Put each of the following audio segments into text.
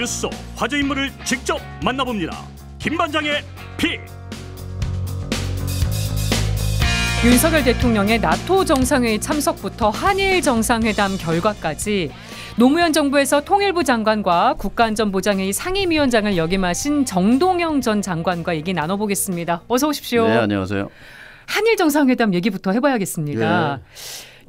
뉴스 속 화제 인물을 직접 만나봅니다. 김반장의 픽. 윤석열 대통령의 나토 정상회의 참석부터 한일 정상회담 결과까지 노무현 정부에서 통일부 장관과 국가안전보장회의 상임위원장을 역임하신 정동영 전 장관과 얘기 나눠보겠습니다. 어서 오십시오. 네, 안녕하세요. 한일 정상회담 얘기부터 해봐야겠습니다.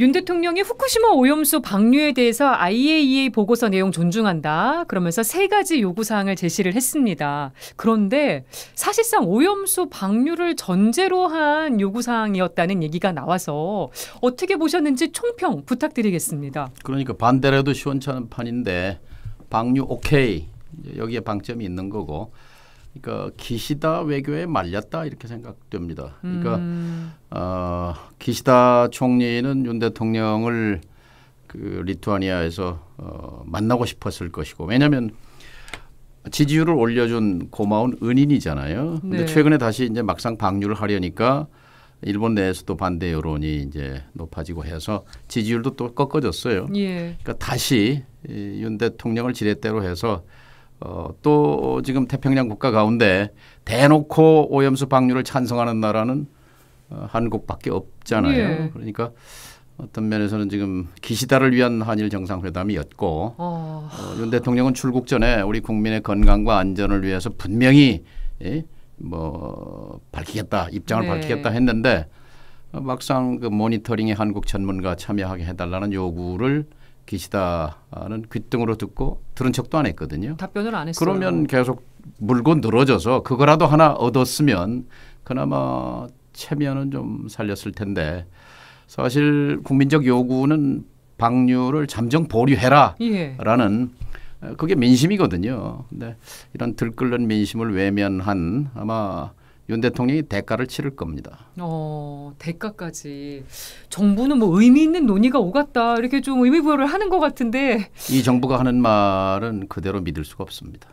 윤 대통령이 후쿠시마 오염수 방류에 대해서 IAEA 보고서 내용 존중한다. 그러면서 세 가지 요구사항을 제시를 했습니다. 그런데 사실상 오염수 방류를 전제로 한 요구사항이었다는 얘기가 나와서 어떻게 보셨는지 총평 부탁드리겠습니다. 그러니까 반대로 해도 시원찮은 판인데 방류 오케이. 여기에 방점이 있는 거고. 그러니까 기시다 외교에 말렸다 이렇게 생각됩니다. 그러니까 기시다 총리는 윤 대통령을 그 리투아니아에서 만나고 싶었을 것이고, 왜냐하면 지지율을 올려준 고마운 은인이잖아요. 근데 네. 최근에 다시 이제 막상 방류를 하려니까 일본 내에서도 반대 여론이 이제 높아지고 해서 지지율도 또 꺾어졌어요. 예. 그러니까 다시 윤 대통령을 지렛대로 해서 또 지금 태평양 국가 가운데 대놓고 오염수 방류를 찬성하는 나라는 한국밖에 없잖아요. 예. 그러니까 어떤 면에서는 지금 기시다를 위한 한일 정상회담이었고 윤 대통령은 출국 전에 우리 국민의 건강과 안전을 위해서 분명히 밝히겠다, 입장을 네. 밝히겠다 했는데 막상 그 모니터링에 한국 전문가 참여하게 해달라는 요구를 기시다는 귓등으로 듣고 들은 척도 안 했거든요. 답변을 안 했어요. 그러면 계속 물고 늘어져서 그거라도 하나 얻었으면 그나마 체면은 좀 살렸을 텐데, 사실 국민적 요구는 방류를 잠정 보류해라라는 그게 민심이거든요. 근데 이런 들끓는 민심을 외면한 아마 윤 대통령이 대가를 치를 겁니다. 대가까지. 정부는 뭐 의미 있는 논의가 오갔다 이렇게 좀 의미부여를 하는 것 같은데, 이 정부가 하는 말은 그대로 믿을 수가 없습니다.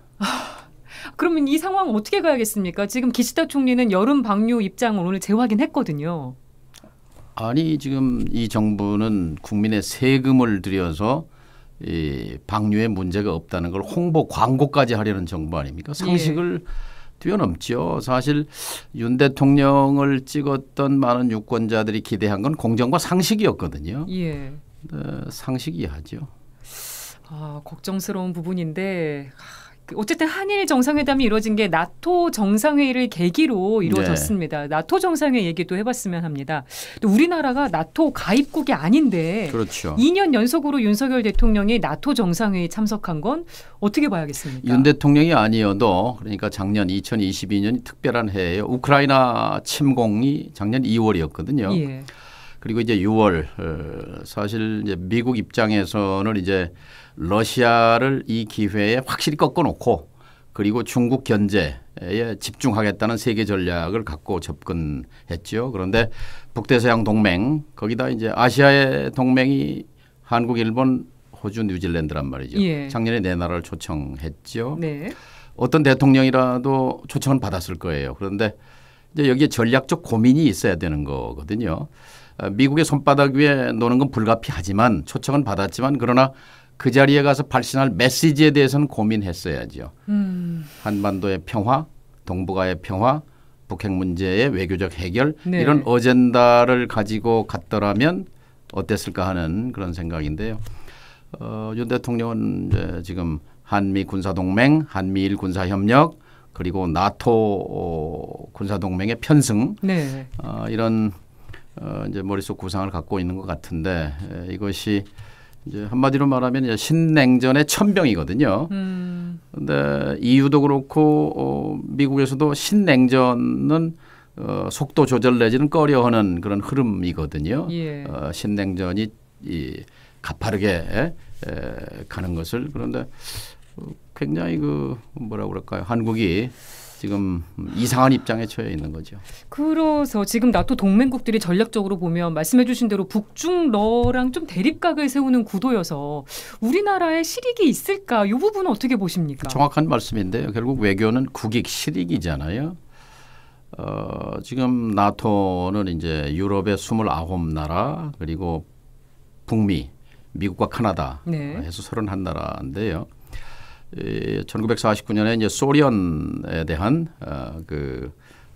그러면 이 상황 어떻게 가야겠습니까? 지금 기시다 총리는 여름 방류 입장을 오늘 재확인했거든요. 아니 지금 이 정부는 국민의 세금을 들여서 이 방류에 문제가 없다는 걸 홍보 광고까지 하려는 정부 아닙니까? 상식을 뛰어넘죠. 사실 윤 대통령을 찍었던 많은 유권자들이 기대한 건 공정과 상식이었거든요. 예. 상식이 야하죠. 걱정스러운 부분인데, 어쨌든 한일 정상회담이 이루어진 게 나토 정상회의를 계기로 이루어졌습니다. 네. 나토 정상회의 얘기도 해봤으면 합니다. 또 우리나라가 나토 가입국이 아닌데, 그렇죠. 2년 연속으로 윤석열 대통령이 나토 정상회의 참석한 건 어떻게 봐야겠습니까? 윤 대통령이 아니어도, 그러니까 작년 2022년이 특별한 해예요. 우크라이나 침공이 작년 2월이었거든요. 예. 그리고 이제 6월 사실 이제 미국 입장에서는 이제 러시아를 이 기회에 확실히 꺾어놓고 그리고 중국 견제에 집중하겠다는 세계 전략을 갖고 접근했죠. 그런데 북대서양 동맹, 거기다 이제 아시아의 동맹이 한국, 일본, 호주, 뉴질랜드란 말이죠. 예. 작년에 네 나라를 초청했죠. 네. 어떤 대통령이라도 초청은 받았을 거예요. 그런데 이제 여기에 전략적 고민이 있어야 되는 거거든요. 미국의 손바닥 위에 노는 건 불가피하지만 초청은 받았지만, 그러나 그 자리에 가서 발신할 메시지에 대해서는 고민했어야죠. 한반도의 평화, 동북아의 평화, 북핵 문제의 외교적 해결, 네. 이런 어젠다를 가지고 갔더라면 어땠을까 하는 그런 생각인데요. 윤 대통령은 이제 지금 한미 군사동맹, 한미일 군사협력, 그리고 나토 군사동맹의 편승, 네. 이런 이제 머릿속 구상을 갖고 있는 것 같은데, 이것이 이제 한마디로 말하면 이제 신냉전의 천병이거든요. 그런데 EU도 그렇고 미국에서도 신냉전은 속도 조절 내지는 꺼려하는 그런 흐름이거든요. 예. 신냉전이 가파르게 가는 것을. 그런데 굉장히 뭐라고 그럴까요? 한국이 지금 이상한 입장에 처해 있는 거죠. 그래서 지금 나토 동맹국들이 전략적으로 보면 말씀해 주신 대로 북중러랑 좀 대립각을 세우는 구도여서 우리나라에 실익이 있을까? 이 부분은 어떻게 보십니까? 정확한 말씀인데요. 결국 외교는 국익 실익이잖아요. 지금 나토는 이제 유럽의 29나라 그리고 북미, 미국과 카나다 해서 31나라인데요. 1949년에 이제 소련에 대한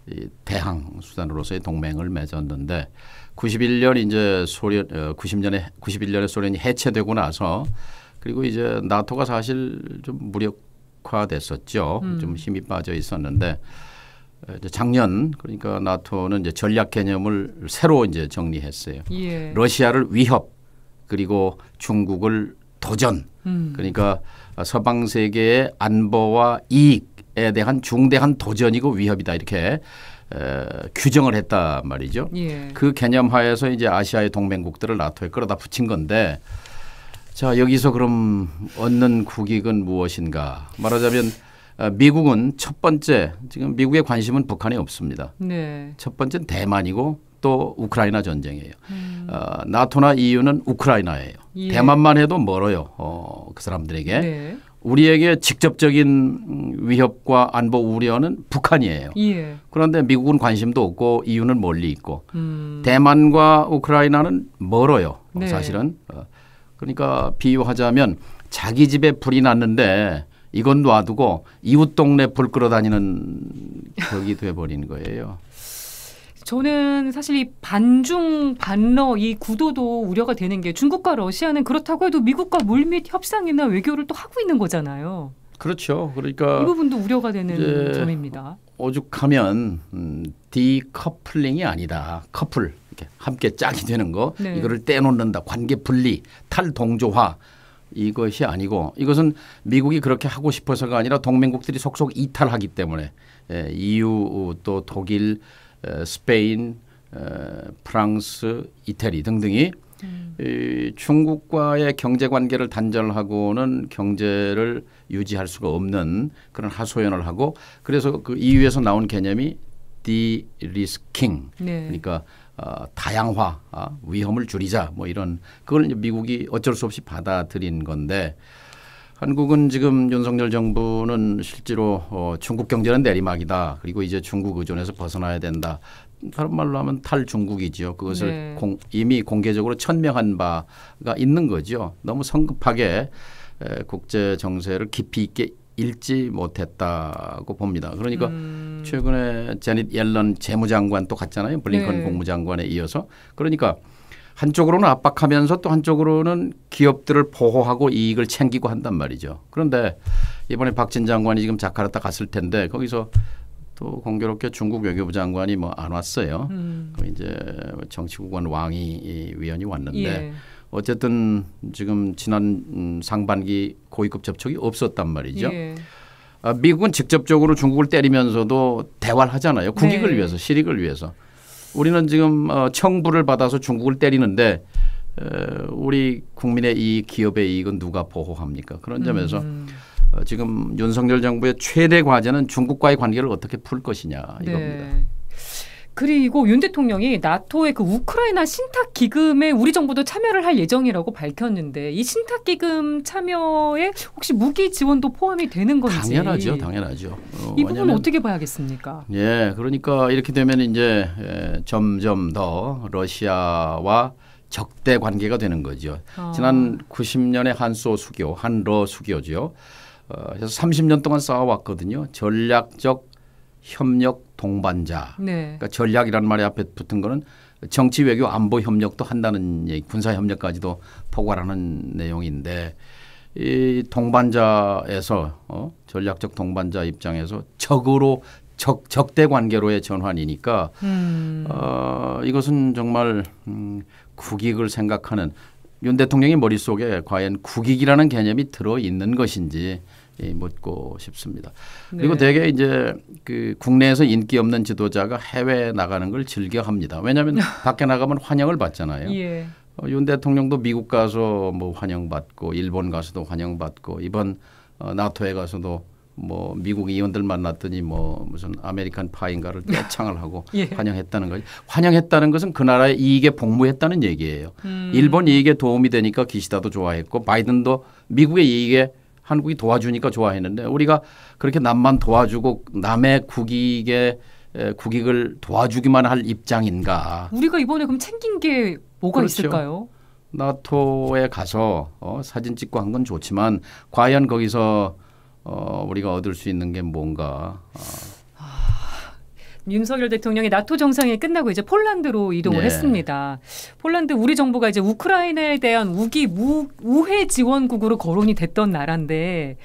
이 대항 수단으로서의 동맹을 맺었는데 91년 이제 91년에 소련이 해체되고 나서 그리고 이제 나토가 사실 좀 무력화됐었죠. 좀 힘이 빠져 있었는데 이제 작년 그러니까 나토는 이제 전략 개념을 새로 이제 정리했어요. 예. 러시아를 위협 그리고 중국을 도전. 그러니까 서방 세계의 안보와 이익에 대한 중대한 도전이고 위협이다 이렇게 규정을 했단 말이죠. 예. 그 개념 하에서 이제 아시아의 동맹국들을 나토에 끌어다 붙인 건데 자 여기서 그럼 얻는 국익은 무엇인가 말하자면 미국은 첫 번째 지금 미국의 관심은 북한에 없습니다. 네. 첫 번째는 대만이고 또 우크라이나 전쟁이에요. 나토나 EU는 우크라이나예요. 예. 대만만 해도 멀어요. 그 사람들에게. 네. 우리에게 직접적인 위협과 안보 우려는 북한이에요. 예. 그런데 미국은 관심도 없고 EU는 멀리 있고 대만과 우크라이나는 멀어요. 네. 사실은. 그러니까 비유하자면 자기 집에 불이 났는데 이건 놔두고 이웃 동네 불 끌어다니는 격이 돼버린 거예요. 저는 사실 이 반중 반러 이 구도도 우려가 되는 게 중국과 러시아는 그렇다고 해도 미국과 물밑 협상이나 외교를 또 하고 있는 거잖아요. 그렇죠. 그러니까 이 부분도 우려가 되는 점입니다. 오죽하면 디커플링이 아니다. 커플 이렇게 함께 짝이 되는 거 네. 이거를 떼놓는다. 관계 분리, 탈동조화 이것이 아니고 이것은 미국이 그렇게 하고 싶어서가 아니라 동맹국들이 속속 이탈하기 때문에 EU 또 독일 스페인, 프랑스, 이태리 등등이 이 중국과의 경제 관계를 단절하고는 경제를 유지할 수가 없는 그런 하소연을 하고 그래서 그 EU에서 나온 개념이 디리스킹 네. 그러니까 다양화, 위험을 줄이자 뭐 이런 그걸 이제 미국이 어쩔 수 없이 받아들인 건데 한국은 지금 윤석열 정부는 실제로 중국 경제는 내리막이다. 그리고 이제 중국 의존에서 벗어나야 된다. 다른 말로 하면 탈중국이지요. 그것을 네. 이미 공개적으로 천명한 바가 있는 거죠. 너무 성급하게 국제 정세를 깊이 있게 읽지 못했다고 봅니다. 그러니까 최근에 제닛 옐런 재무장관 또 갔잖아요. 블링컨 네. 국무장관에 이어서. 그러니까 한쪽으로는 압박하면서 또 한쪽으로는 기업들을 보호하고 이익을 챙기고 한단 말이죠. 그런데 이번에 박진 장관이 지금 자카르타 갔을 텐데 거기서 또 공교롭게 중국 외교부 장관이 뭐 안 왔어요. 이제 정치국원 왕이 위원이 왔는데 예. 어쨌든 지금 지난 상반기 고위급 접촉이 없었단 말이죠. 예. 미국은 직접적으로 중국을 때리면서도 대화를 하잖아요. 국익을 네. 위해서, 실익을 위해서. 우리는 지금 청부를 받아서 중국을 때리는데 우리 국민의 이익, 기업의 이익은 누가 보호합니까? 그런 점에서 지금 윤석열 정부의 최대 과제는 중국과의 관계를 어떻게 풀 것이냐 이겁니다. 네. 그리고 윤 대통령이 나토의 그 우크라이나 신탁 기금에 우리 정부도 참여를 할 예정이라고 밝혔는데 이 신탁 기금 참여에 혹시 무기 지원도 포함이 되는 건지 당연하죠, 당연하죠. 이 부분은 어떻게 봐야겠습니까? 예, 그러니까 이렇게 되면 이제 점점 더 러시아와 적대 관계가 되는 거죠. 지난 90년의 한소 수교, 한러 수교죠. 그래서 30년 동안 싸워왔거든요. 전략적 협력 동반자. 네. 그러니까 전략이라는 말이 앞에 붙은 거는 정치 외교 안보 협력도 한다는 얘기, 군사 협력까지도 포괄하는 내용인데 이 동반자에서 전략적 동반자 입장에서 적으로 적대 관계로의 전환이니까 이것은 정말 국익을 생각하는 윤 대통령의 머릿속에 과연 국익이라는 개념이 들어있는 것인지 묻고 싶습니다. 그리고 네. 대개 이제 그 국내에서 인기 없는 지도자가 해외에 나가는 걸 즐겨합니다. 왜냐하면 밖에 나가면 환영을 받잖아요. 예. 윤 대통령도 미국 가서 뭐 환영받고 일본 가서도 환영받고 이번 나토에 가서도 뭐 미국 의원들 만났더니 뭐 무슨 아메리칸 파인가를 떼창을 하고 예. 환영했다는 거죠. 환영했다는 것은 그 나라의 이익에 복무했다는 얘기예요. 일본 이익에 도움이 되니까 기시다도 좋아했고 바이든도 미국의 이익에 한국이 도와주니까 좋아했는데 우리가 그렇게 남만 도와주고 남의 국익을 도와주기만 할 입장인가. 우리가 이번에 그럼 챙긴 게 뭐가 그렇죠. 있을까요? 나토에 가서 사진 찍고 한 건 좋지만 과연 거기서 우리가 얻을 수 있는 게 뭔가. 윤석열 대통령이 나토 정상회의 끝나고 이제 폴란드로 이동을 네. 했습니다. 폴란드 우리 정부가 이제 우크라이나에 대한 우회 지원국으로 거론이 됐던 나라인데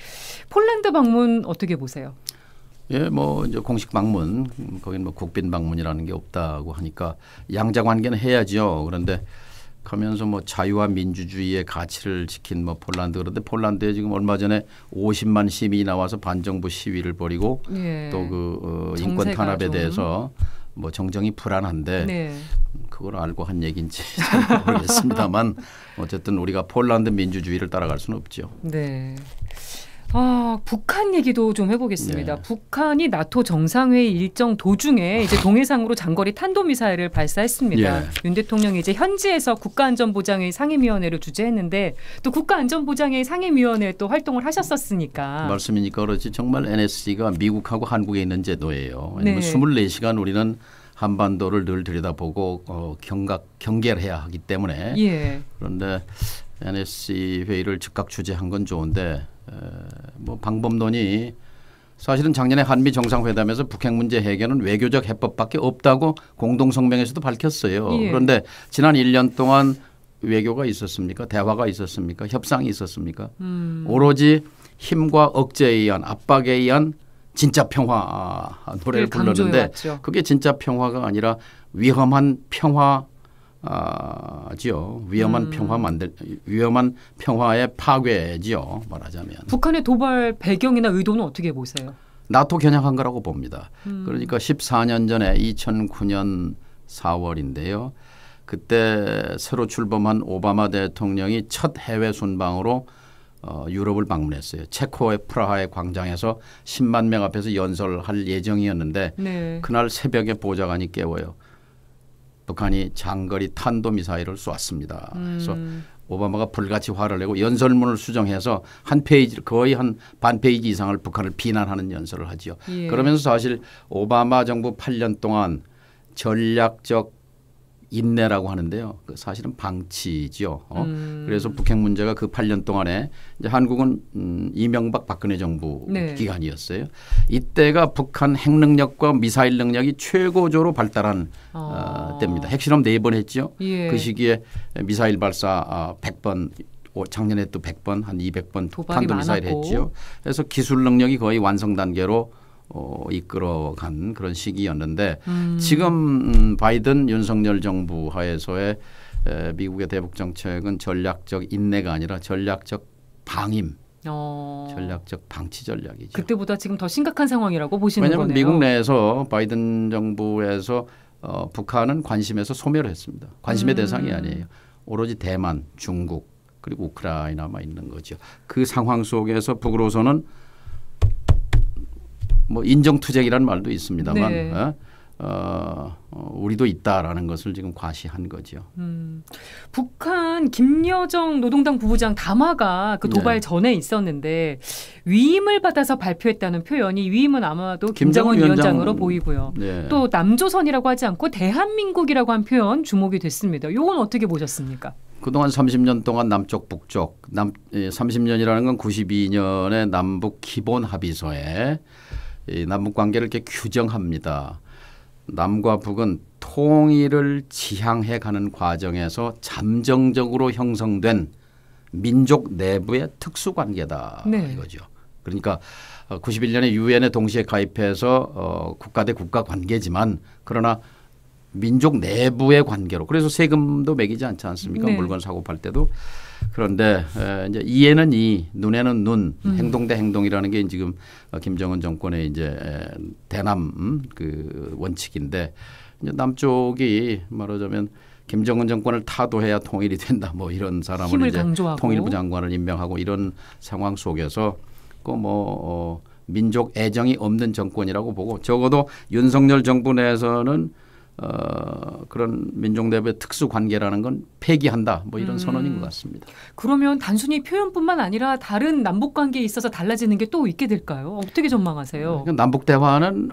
폴란드 방문 어떻게 보세요? 예, 뭐 이제 공식 방문, 거긴 뭐 국빈 방문이라는 게 없다고 하니까 양자 관계는 해야죠. 그런데 가면서 뭐 자유와 민주주의의 가치를 지킨 뭐 폴란드, 그런데 폴란드에 지금 얼마 전에 50만 시민이 나와서 반정부 시위를 벌이고 예. 또 그 인권 탄압에 대해서 뭐 정정이 불안한데 네. 그걸 알고 한 얘기인지 잘 모르겠습니다만 어쨌든 우리가 폴란드 민주주의를 따라갈 수는 없죠. 네. 북한 얘기도 좀 해보겠습니다. 네. 북한이 나토 정상회의 일정 도중에 이제 동해상으로 장거리 탄도미사일을 발사했습니다. 예. 윤 대통령이 이제 현지에서 국가안전보장회의 상임위원회를 주재했는데 또 국가안전보장회의 상임위원회 또 활동을 하셨었으니까. 말씀이니까 그렇지 정말 NSC가 미국하고 한국에 있는 제도예요. 왜냐하면 네. 24시간 우리는 한반도를 늘 들여다보고 경계를 해야 하기 때문에 예. 그런데 NSC 회의를 즉각 주재한 건 좋은데 뭐 방법론이 사실은 작년에 한미 정상회담에서 북핵 문제 해결은 외교적 해법밖에 없다고 공동성명에서도 밝혔어요. 예. 그런데 지난 1년 동안 외교가 있었습니까? 대화가 있었습니까? 협상이 있었습니까? 오로지 힘과 억제에 의한 압박에 의한 진짜 평화 노래를 불렀는데 강조해왔죠. 그게 진짜 평화가 아니라 위험한 평화 지요. 위험한 평화의 파괴지요. 말하자면. 북한의 도발 배경이나 의도는 어떻게 보세요? 나토 겨냥한 거라고 봅니다. 그러니까 14년 전에 2009년 4월인데요. 그때 새로 출범한 오바마 대통령이 첫 해외 순방으로 유럽을 방문했어요. 체코의 프라하의 광장에서 10만 명 앞에서 연설할 예정이었는데 네. 그날 새벽에 보좌관이 깨워요. 북한이 장거리 탄도미사일을 쏘았습니다. 그래서 오바마가 불같이 화를 내고 연설문을 수정해서 한 페이지 거의 한 반 페이지 이상을 북한을 비난하는 연설을 하지요. 예. 그러면서 사실 오바마 정부 8년 동안 전략적 인내라고 하는데요. 그 사실은 방치지요. 그래서 북핵 문제가 그 8년 동안에 이제 한국은 이명박 박근혜 정부 네. 기간이었어요. 이때가 북한 핵 능력과 미사일 능력이 최고조로 발달한 때입니다. 핵실험 4번 했죠. 예. 그 시기에 미사일 발사 100번 작년에 또 100번 한 200번 도발이 탄도미사일 많았고. 했죠. 그래서 기술 능력이 거의 완성 단계로 이끌어간 그런 시기였는데 지금 바이든 윤석열 정부 하에서의 미국의 대북 정책은 전략적 인내가 아니라 전략적 방임, 전략적 방치 전략이죠. 그때보다 지금 더 심각한 상황이라고 보시는 왜냐하면 거네요. 미국 내에서 바이든 정부에서 북한은 관심에서 소멸했습니다. 관심의 대상이 아니에요. 오로지 대만, 중국 그리고 우크라이나만 있는 거죠. 그 상황 속에서 북으로서는 뭐 인정투쟁이라는 말도 있습니다만 네. 우리도 있다라는 것을 지금 과시한 거죠. 북한 김여정 노동당 부부장 담화가 그 도발 네. 전에 있었는데 위임을 받아서 발표했다는 표현이 위임은 아마도 김정은 위원장으로 보이고요. 네. 또 남조선이라고 하지 않고 대한민국이라고 한 표현 주목이 됐습니다. 이건 어떻게 보셨습니까? 그동안 30년 동안 남쪽 북쪽 30년이라는 건 92년에 남북 기본 합의서에 이 남북 관계를 이렇게 규정합니다. 남과 북은 통일을 지향해 가는 과정에서 잠정적으로 형성된 민족 내부의 특수관계다 네. 이거죠. 그러니까 91년에 유엔에 동시에 가입해서 국가 대 국가 관계지만 그러나 민족 내부의 관계로 그래서 세금도 매기지 않지 않습니까? 네. 물건 사고 팔 때도. 그런데 이제 이에는 이, 눈에는 눈, 행동 대 행동이라는 게 지금 김정은 정권의 이제 대남 그 원칙인데 이제 남쪽이 말하자면 김정은 정권을 타도해야 통일이 된다 뭐 이런 사람을 힘을 이제 강조하고. 통일부 장관을 임명하고 이런 상황 속에서 그 뭐 민족 애정이 없는 정권이라고 보고 적어도 윤석열 정부 내에서는 그런 민족 내부의 특수 관계라는 건 폐기한다 뭐 이런 선언인 것 같습니다. 그러면 단순히 표현뿐만 아니라 다른 남북 관계에 있어서 달라지는 게 또 있게 될까요? 어떻게 전망하세요? 그러니까 남북 대화는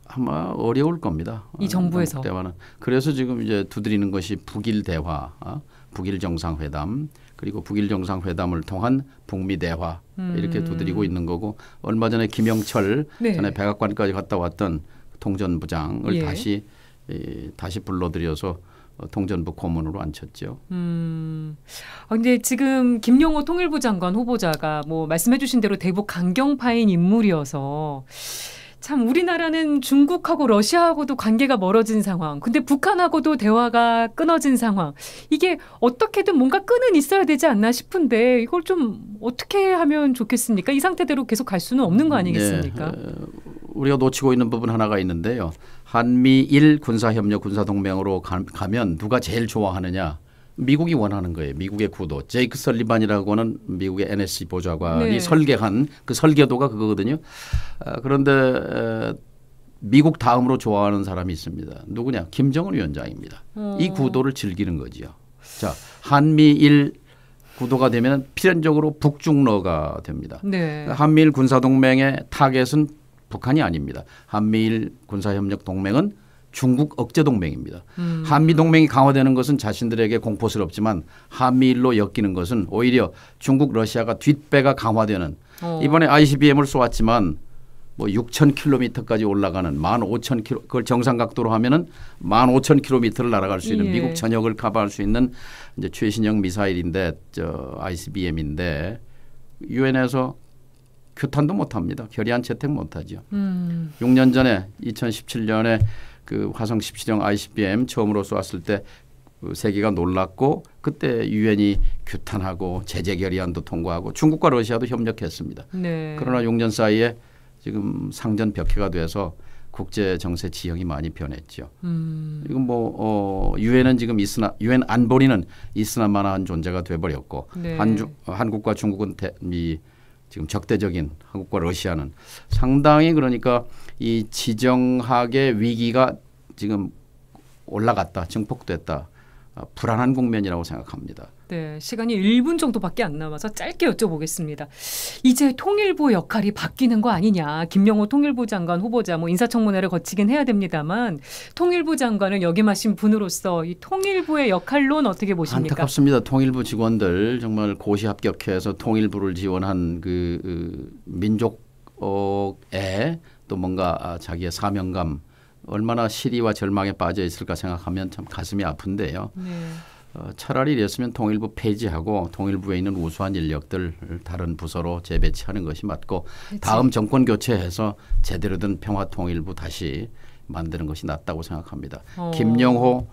아마 어려울 겁니다. 이 정부에서. 남북 대화는 그래서 지금 이제 두드리는 것이 북일 대화, 북일 정상회담 그리고 북일 정상회담을 통한 북미 대화 이렇게 두드리고 있는 거고 얼마 전에 김영철 네. 전에 백악관까지 갔다 왔던 통전부장을 예. 다시 불러들여서 통전부 고문으로 앉혔죠. 근데 지금 김영호 통일부 장관 후보자가 뭐 말씀해주신 대로 대북 강경파인 인물이어서 참 우리나라는 중국하고 러시아하고도 관계가 멀어진 상황. 근데 북한하고도 대화가 끊어진 상황. 이게 어떻게든 뭔가 끈은 있어야 되지 않나 싶은데 이걸 좀 어떻게 하면 좋겠습니까? 이 상태대로 계속 갈 수는 없는 거 아니겠습니까? 우리가 놓치고 있는 부분 하나가 있는데요. 한미일 군사협력 군사동맹으로 가면 누가 제일 좋아하느냐. 미국이 원하는 거예요. 미국의 구도. 제이크 설리반이라고 하는 미국의 NSC 보좌관이 네. 설계한 그 설계도가 그거거든요. 그런데 미국 다음으로 좋아하는 사람이 있습니다. 누구냐? 김정은 위원장입니다. 이 구도를 즐기는 거지요. 자, 한미일 구도가 되면 필연적으로 북중러가 됩니다. 네. 한미일 군사동맹의 타겟은 북한이 아닙니다. 한미일 군사협력 동맹은 중국 억제동맹입니다. 한미동맹이 강화되는 것은 자신들에게 공포스럽지만 한미일로 엮이는 것은 오히려 중국 러시아가 뒷배가 강화되는 이번에 ICBM을 쏘았지만 뭐 6,000km까지 올라가는 15,000km 그걸 정상 각도로 하면은 15,000km를 날아갈 수 있는 예. 미국 전역을 커버할 수 있는 이제 최신형 미사일인데 ICBM인데 유엔에서 규탄도 못합니다. 결의안 채택 못하죠. 6년 전에 2017년에 그 화성 17형 ICBM 처음으로 쏘았을 때 세계가 놀랐고 그때 유엔이 규탄하고 제재 결의안도 통과하고 중국과 러시아도 협력했습니다. 네. 그러나 6년 사이에 지금 상전벽해가 돼서 국제 정세 지형이 많이 변했죠. 이건 뭐 유엔은 지금 유엔 안보리는 있으나마나한 존재가 돼버렸고 네. 한국과 중국은 지금 적대적인 한국과 러시아는 상당히 그러니까 이 지정학의 위기가 지금 올라갔다, 증폭됐다. 불안한 국면이라고 생각합니다. 네, 시간이 1분 정도밖에 안 남아서 짧게 여쭤보겠습니다. 이제 통일부 역할이 바뀌는 거 아니냐. 김영호 통일부 장관 후보자 뭐 인사청문회를 거치긴 해야 됩니다만 통일부 장관을 역임하신 분으로서 이 통일부의 역할론 어떻게 보십니까? 안타깝습니다. 통일부 직원들 정말 고시 합격해서 통일부를 지원한 그 민족에 또 뭔가 자기의 사명감 얼마나 시리와 절망에 빠져 있을까 생각하면 참 가슴이 아픈데요. 네. 차라리 이랬으면 통일부 폐지하고 통일부에 있는 우수한 인력들 다른 부서로 재배치하는 것이 맞고 그치. 다음 정권 교체해서 제대로 된 평화통일부 다시 만드는 것이 낫다고 생각합니다. 김영호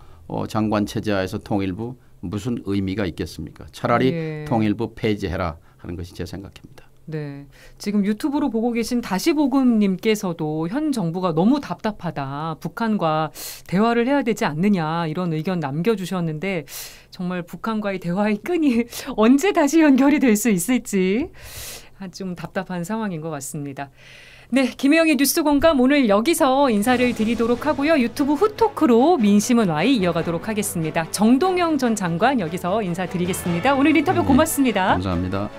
장관 체제하에서 통일부 무슨 의미가 있겠습니까? 차라리 예. 통일부 폐지해라 하는 것이 제 생각입니다. 네. 지금 유튜브로 보고 계신 다시보금님께서도 현 정부가 너무 답답하다. 북한과 대화를 해야 되지 않느냐 이런 의견 남겨주셨는데 정말 북한과의 대화의 끈이 언제 다시 연결이 될 수 있을지 좀 답답한 상황인 것 같습니다. 네, 김혜영의 뉴스공감 오늘 여기서 인사를 드리도록 하고요. 유튜브 후토크로 민심은 Y 이어가도록 하겠습니다. 정동영 전 장관 여기서 인사드리겠습니다. 오늘 인터뷰 고맙습니다. 감사합니다.